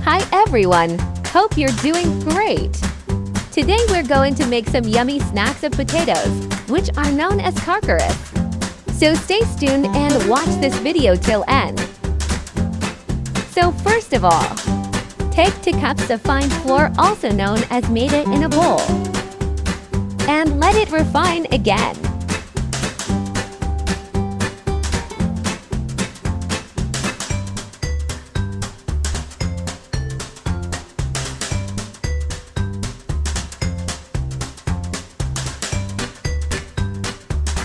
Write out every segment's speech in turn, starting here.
Hi everyone, hope you're doing great. Today we're going to make some yummy snacks of potatoes, which are known as karhi. So stay tuned and watch this video till end. So first of all, take 2 cups of fine flour, also known as maida, in a bowl, and let it refine again.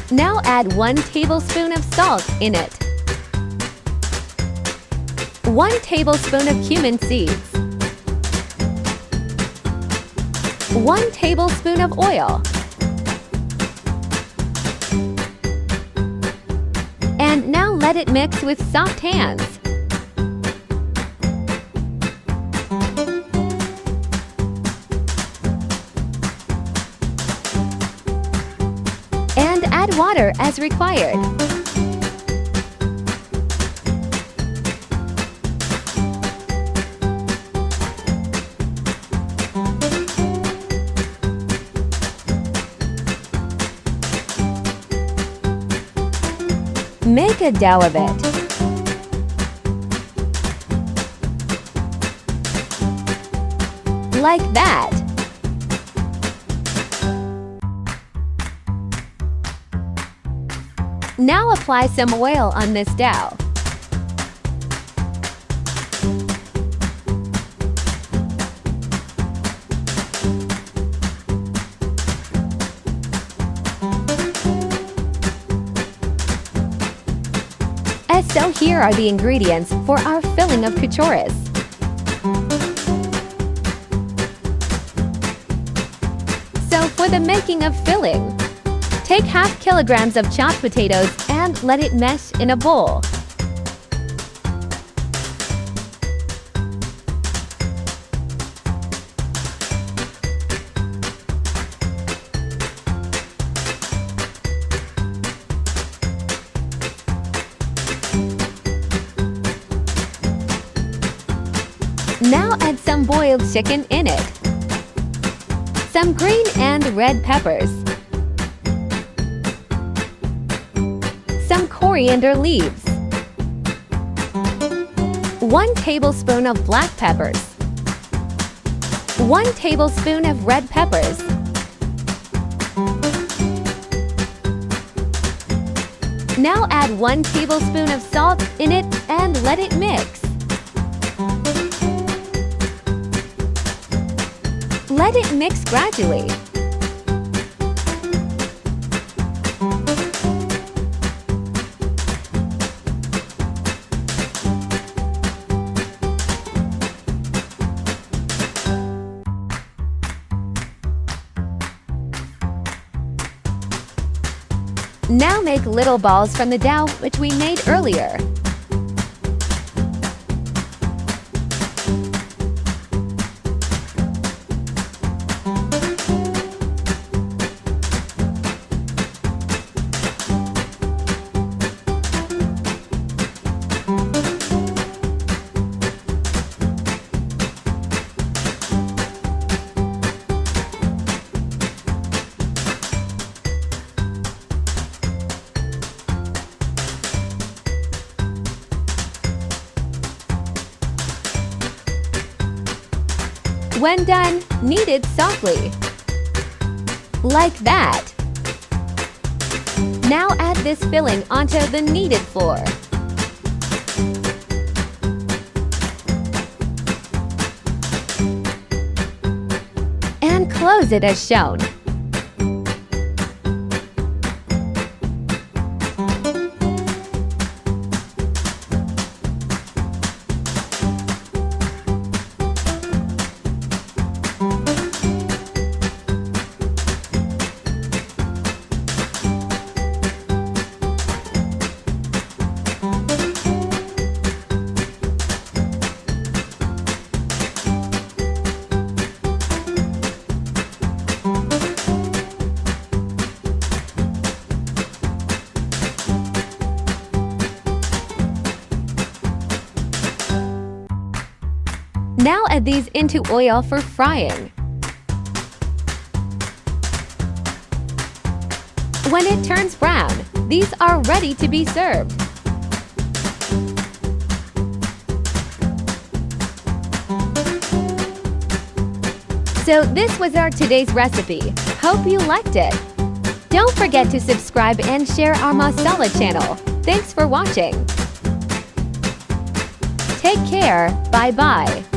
Now add 1 tablespoon of salt in it, 1 tablespoon of cumin seeds, 1 tablespoon of oil, and now let it mix with soft hands. And add water as required. Make a dough of it. Like that. Now apply some oil on this dough. So here are the ingredients for our filling of kachorias. So for the making of filling, take half kilograms of chopped potatoes and let it mesh in a bowl. Now add some boiled chicken in it, some green and red peppers, some coriander leaves, 1 tablespoon of black peppers, 1 tablespoon of red peppers, now add 1 tablespoon of salt in it and let it mix. Let it mix gradually. Now make little balls from the dough which we made earlier. When done, knead it softly. Like that. Now add this filling onto the kneaded flour. And close it as shown. Now add these into oil for frying. When it turns brown, these are ready to be served. So this was our today's recipe. Hope you liked it. Don't forget to subscribe and share our Masala channel. Thanks for watching. Take care. Bye-bye.